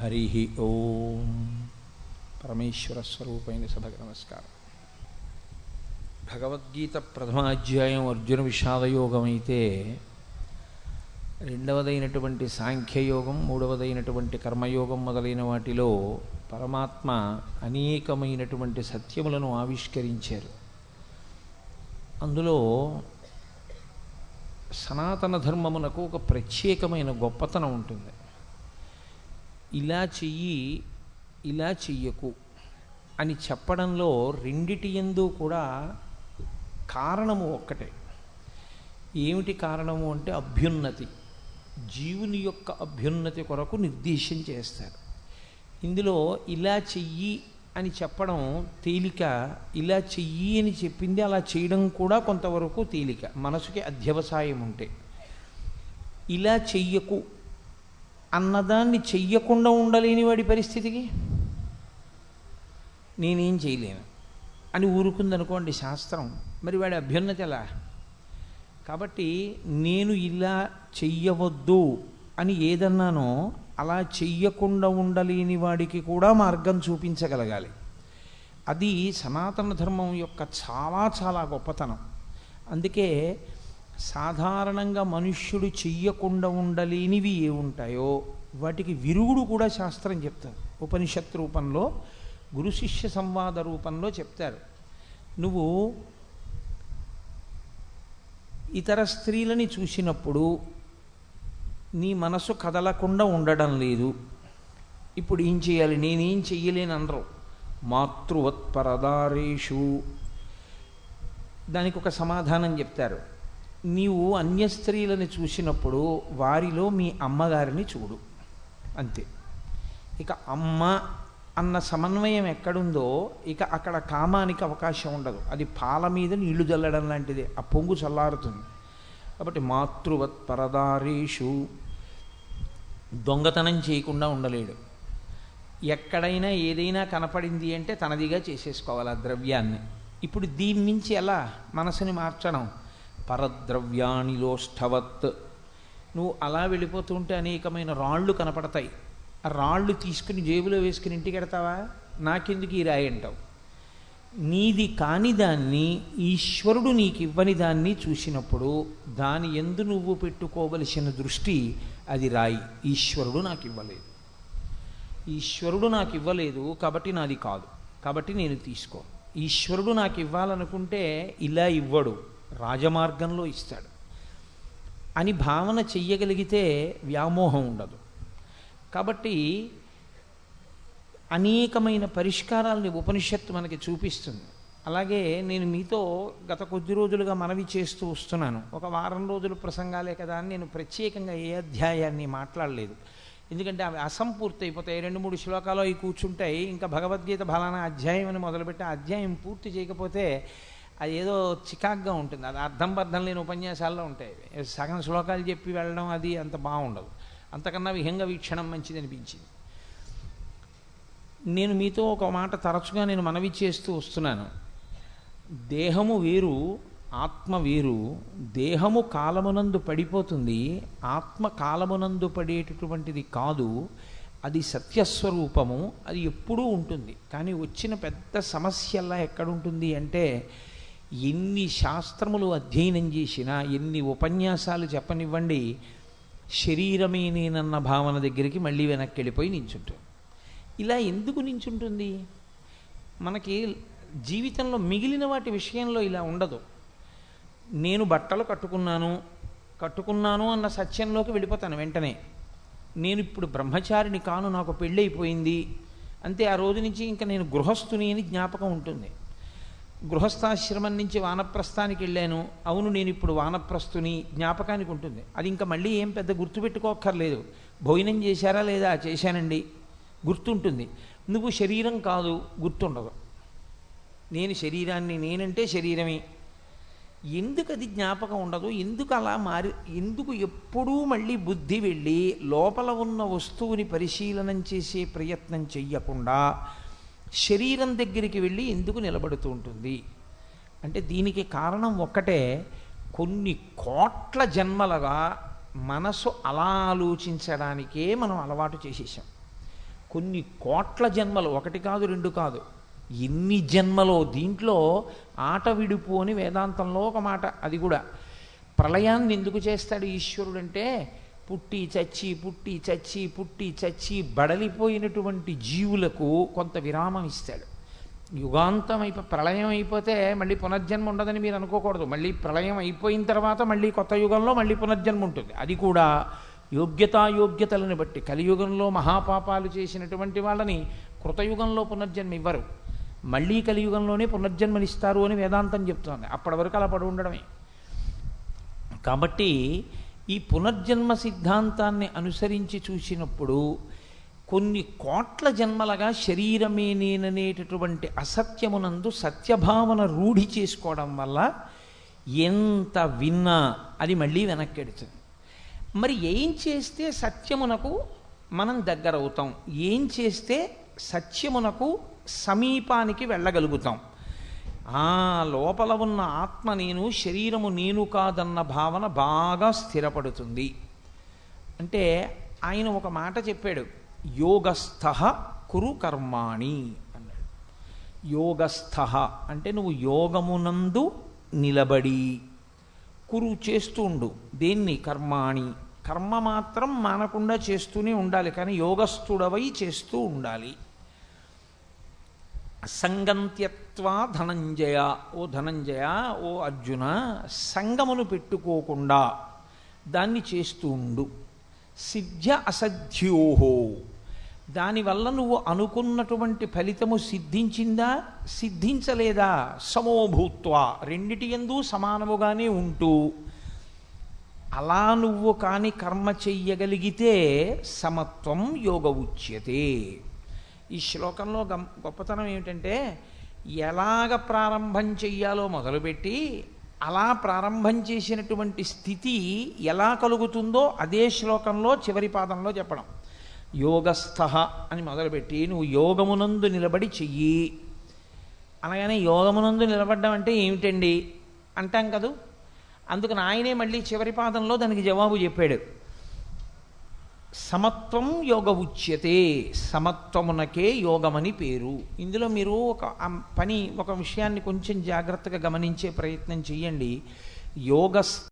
హరి ఓం. పరమేశ్వర స్వరూపైన సభకు నమస్కారం. భగవద్గీత ప్రథమాధ్యాయం అర్జున విషాదయోగం అయితే, రెండవదైనటువంటి సాంఖ్యయోగం, మూడవదైనటువంటి కర్మయోగం మొదలైన వాటిలో పరమాత్మ అనేకమైనటువంటి సత్యములను ఆవిష్కరించారు. అందులో సనాతన ధర్మమునకు ఒక ప్రత్యేకమైన గొప్పతనం ఉంటుంది. ఇలా చెయ్యి, ఇలా చెయ్యకు అని చెప్పడంలో రెండిటి యందు కూడా కారణము ఒక్కటే. ఏమిటి కారణము అంటే అభ్యున్నతి, జీవుని యొక్క అభ్యున్నతి కొరకు నిర్దేశం చేస్తారు. ఇందులో ఇలా చెయ్యి అని చెప్పడం తేలిక, ఇలా చెయ్యి అని చెప్పింది అలా చేయడం కూడా కొంతవరకు తేలిక, మనసుకి అధ్యవసాయం ఉంటే. ఇలా చెయ్యకు అన్నదాన్ని చెయ్యకుండా ఉండలేని వాడి పరిస్థితికి నేనేం చేయలేను అని ఊరుకుందనుకోండి శాస్త్రం, మరి వాడి అభ్యున్నతి ఎలా? కాబట్టి నేను ఇలా చెయ్యవద్దు అని ఏదన్నానో అలా చెయ్యకుండా ఉండలేని వాడికి కూడా మార్గం చూపించగలగాలి. అది సనాతన ధర్మం యొక్క చాలా చాలా గొప్పతనం. అందుకే సాధారణంగా మనుష్యుడు చెయ్యకుండా ఉండలేనివి ఏ ఉంటాయో వాటికి విరుగుడు కూడా శాస్త్రం చెప్తారు. ఉపనిషత్ రూపంలో, గురు శిష్య సంవాద రూపంలో చెప్తారు. నువ్వు ఇతర స్త్రీలని చూసినప్పుడు నీ మనసు కదలకుండా ఉండడం లేదు, ఇప్పుడు ఏం చేయాలి? నేనేం చెయ్యలేని అనరు. మాతృవత్పరదారేషు, దానికి ఒక సమాధానం చెప్తారు. నీవు అన్య స్త్రీలను చూసినప్పుడు వారిలో మీ అమ్మగారిని చూడు, అంతే. ఇక అమ్మ అన్న సమన్వయం ఎక్కడుందో ఇక అక్కడ కామానికి అవకాశం ఉండదు. అది పాల మీద నీళ్లు చల్లడం లాంటిదే, ఆ పొంగు చల్లారుతుంది. కాబట్టి మాతృవత్పరదారేషు, దొంగతనం చేయకుండా ఉండలేడు. ఎక్కడైనా ఏదైనా కనపడింది అంటే తనదిగా చేసేసుకోవాలి ఆ ద్రవ్యాన్ని. ఇప్పుడు దీని నుంచి ఎలా మనసుని మార్చడం? పరద్రవ్యాణిలోష్ఠవత్, నువ్వు అలా వెళ్ళిపోతూ ఉంటే అనేకమైన రాళ్ళు కనపడతాయి. ఆ రాళ్ళు తీసుకుని జేబులో వేసుకుని ఇంటికి వెడతావా? నాకెందుకు ఈ రాయి అంటావు. నీది కాని దాన్ని, ఈశ్వరుడు నీకు ఇవ్వని దాన్ని చూసినప్పుడు దాని యందు నువ్వు పెట్టుకోవలసిన దృష్టి అది రాయి. ఈశ్వరుడు నాకు ఇవ్వలేదు, ఈశ్వరుడు నాకు ఇవ్వలేదు కాబట్టి నాది కాదు, కాబట్టి నేను తీసుకో. ఈశ్వరుడు నాకు ఇవ్వాలనుకుంటే ఇలా ఇవ్వడు, రాజమార్గంలో ఇస్తాడు అని భావన చెయ్యగలిగితే వ్యామోహం ఉండదు. కాబట్టి అనేకమైన పరిష్కారాలని ఉపనిషత్తు మనకి చూపిస్తుంది. అలాగే నేను మీతో గత కొద్ది రోజులుగా మనవి చేస్తూ వస్తున్నాను. ఒక వారం రోజుల ప్రసంగాలే కదా అని నేను ప్రత్యేకంగా ఏ అధ్యాయాన్ని మాట్లాడలేదు. ఎందుకంటే అవి అసంపూర్తి అయిపోతాయి. 2-3 శ్లోకాలు అవి కూర్చుంటాయి. ఇంకా భగవద్గీత ఫలానా అధ్యాయం అని మొదలుపెట్టి ఆ అధ్యాయం పూర్తి చేయకపోతే అది ఏదో చికాగ్గా ఉంటుంది. అది అర్థం బద్ధం లేని ఉపన్యాసాల్లో ఉంటాయి. సగం శ్లోకాలు చెప్పి వెళ్ళడం అది అంత బాగుండదు. అంతకన్నా విహంగ వీక్షణం మంచిది అనిపించింది. నేను మీతో ఒక మాట తరచుగా నేను మనవి చేస్తూ వస్తున్నాను. దేహము వేరు, ఆత్మ వేరు. దేహము కాలమునందు పడిపోతుంది, ఆత్మ కాలమునందు పడేటటువంటిది కాదు. అది సత్యస్వరూపము, అది ఎప్పుడూ ఉంటుంది. కానీ వచ్చిన పెద్ద సమస్యల్లా ఎక్కడుంటుంది అంటే, ఎన్ని శాస్త్రములు అధ్యయనం చేసినా, ఎన్ని ఉపన్యాసాలు చెప్పనివ్వండి, శరీరమే నేనన్న భావన దగ్గరికి మళ్ళీ వెనక్కి వెళ్ళిపోయి నించుంటుంది. ఇలా ఎందుకు నించుంటుంది? మనకి జీవితంలో మిగిలిన వాటి విషయంలో ఇలా ఉండదు. నేను బట్టలు కట్టుకున్నాను అన్న సత్యంలోకి వెళ్ళిపోతాను వెంటనే. నేను ఇప్పుడు బ్రహ్మచారిని కాను, నాకు పెళ్ళైపోయింది అంతే. ఆ రోజు నుంచి ఇంకా నేను గృహస్థుని అని జ్ఞాపకం ఉంటుంది. గృహస్థాశ్రమం నుంచి వానప్రస్థానికి వెళ్ళాను, అవును నేను ఇప్పుడు వానప్రస్థుని జ్ఞాపకానికి ఉంటుంది. అది ఇంకా మళ్ళీ ఏం పెద్ద గుర్తుపెట్టుకోక్కర్లేదు. భోజనం చేశారా లేదా? చేశానండి, గుర్తుంటుంది. నువ్వు శరీరం కాదు, గుర్తుండదు. నేను శరీరాన్ని, నేనంటే శరీరమే. ఎందుకు అది జ్ఞాపకం ఉండదు? ఎందుకు అలా ఎందుకు ఎప్పుడూ మళ్ళీ బుద్ధి వెళ్ళి లోపల ఉన్న వస్తువుని పరిశీలనం చేసే ప్రయత్నం చెయ్యకుండా శరీరం దగ్గరికి వెళ్ళి ఎందుకు నిలబడుతూ ఉంటుంది అంటే, దీనికి కారణం ఒక్కటే. కొన్ని కోట్ల జన్మలుగా మనసు అలా ఆలోచించడానికే మనం అలవాటు చేసేసాం. కొన్ని కోట్ల జన్మలు, ఒకటి కాదు రెండు కాదు, ఎన్ని జన్మలో. దీంట్లో ఆట విడుపు అని వేదాంతంలో ఒక మాట. అది కూడా ప్రళయాన్ని ఎందుకు చేస్తాడు ఈశ్వరుడు అంటే, పుట్టి చచ్చి పుట్టి చచ్చి పుట్టి చచ్చి బడలిపోయినటువంటి జీవులకు కొంత విరామం ఇస్తాడు. యుగాంతం ప్రళయం అయిపోతే మళ్ళీ పునర్జన్మ ఉండదని మీరు అనుకోకూడదు. మళ్ళీ ప్రళయం అయిపోయిన తర్వాత మళ్ళీ కొత్త యుగంలో మళ్ళీ పునర్జన్మ ఉంటుంది. అది కూడా యోగ్యతాయోగ్యతలను బట్టి. కలియుగంలో మహాపాపాలు చేసినటువంటి వాళ్ళని కృతయుగంలో పునర్జన్మ ఇవ్వరు, మళ్ళీ కలియుగంలోనే పునర్జన్మనిస్తారు అని వేదాంతం చెప్తోంది. అప్పటి వరకు అలా పడి ఉండడమే. కాబట్టి ఈ పునర్జన్మ సిద్ధాంతాన్ని అనుసరించి చూసినప్పుడు కొన్ని కోట్ల జన్మలుగా శరీరమే నేననేటటువంటి అసత్యమునందు సత్యభావన రూఢి చేసుకోవడం వల్ల ఎంత విన్నా అది మళ్ళీ వెనక్కెడుతుంది. మరి ఏం చేస్తే సత్యమునకు మనం దగ్గరవుతాం, ఏం చేస్తే సత్యమునకు సమీపానికి వెళ్ళగలుగుతాం? ఆ లోపల ఉన్న ఆత్మ నేను, శరీరము నేను కాదన్న భావన బాగా స్థిరపడుతుంది. అంటే ఆయన ఒక మాట చెప్పాడు, యోగస్థ కురు కర్మాణి అన్నాడు. యోగస్థ అంటే నువ్వు యోగమునందు నిలబడి, కురు చేస్తూ ఉండు. దేన్ని? కర్మాణి. కర్మ మాత్రం మానకుండా చేస్తూనే ఉండాలి, కానీ యోగస్థుడవై చేస్తూ ఉండాలి. సంగం త్యక్త్వా ధనంజయ, ఓ ధనంజయ, ఓ అర్జున, సంగమును పెట్టుకోకుండా దాన్ని చేస్తూ ఉండు. సిద్ధ్య అసధ్యోహో, దానివల్ల నువ్వు అనుకున్నటువంటి ఫలితము సిద్ధించిందా సిద్ధించలేదా? సమోభూత్వా, రెండిటి యందు సమానముగానే ఉంటూ అలా నువ్వు కాని కర్మ చెయ్యగలిగితే సమత్వం యోగ ఉచ్యతే. ఈ శ్లోకంలో గొప్పతనం ఏమిటంటే, ఎలాగ ప్రారంభం చెయ్యాలో మొదలుపెట్టి అలా ప్రారంభం చేసినటువంటి స్థితి ఎలా కలుగుతుందో అదే శ్లోకంలో చివరి పాదంలో చెప్పడం. యోగస్థ అని మొదలుపెట్టి నువ్వు యోగమునందు నిలబడి చెయ్యి అనగానే, యోగమునందు నిలబడ్డం అంటే ఏమిటండి అంటాం కదూ. అందుకని ఆయనే మళ్ళీ చివరి పాదంలో దానికి జవాబు చెప్పాడు. సమత్వం యోగ ఉచ్యతే, సమత్వమునకే యోగమని పేరు. ఇందులో మీరు ఒక విషయాన్ని కొంచెం జాగ్రత్తగా గమనించే ప్రయత్నం చెయ్యండి. యోగస్థ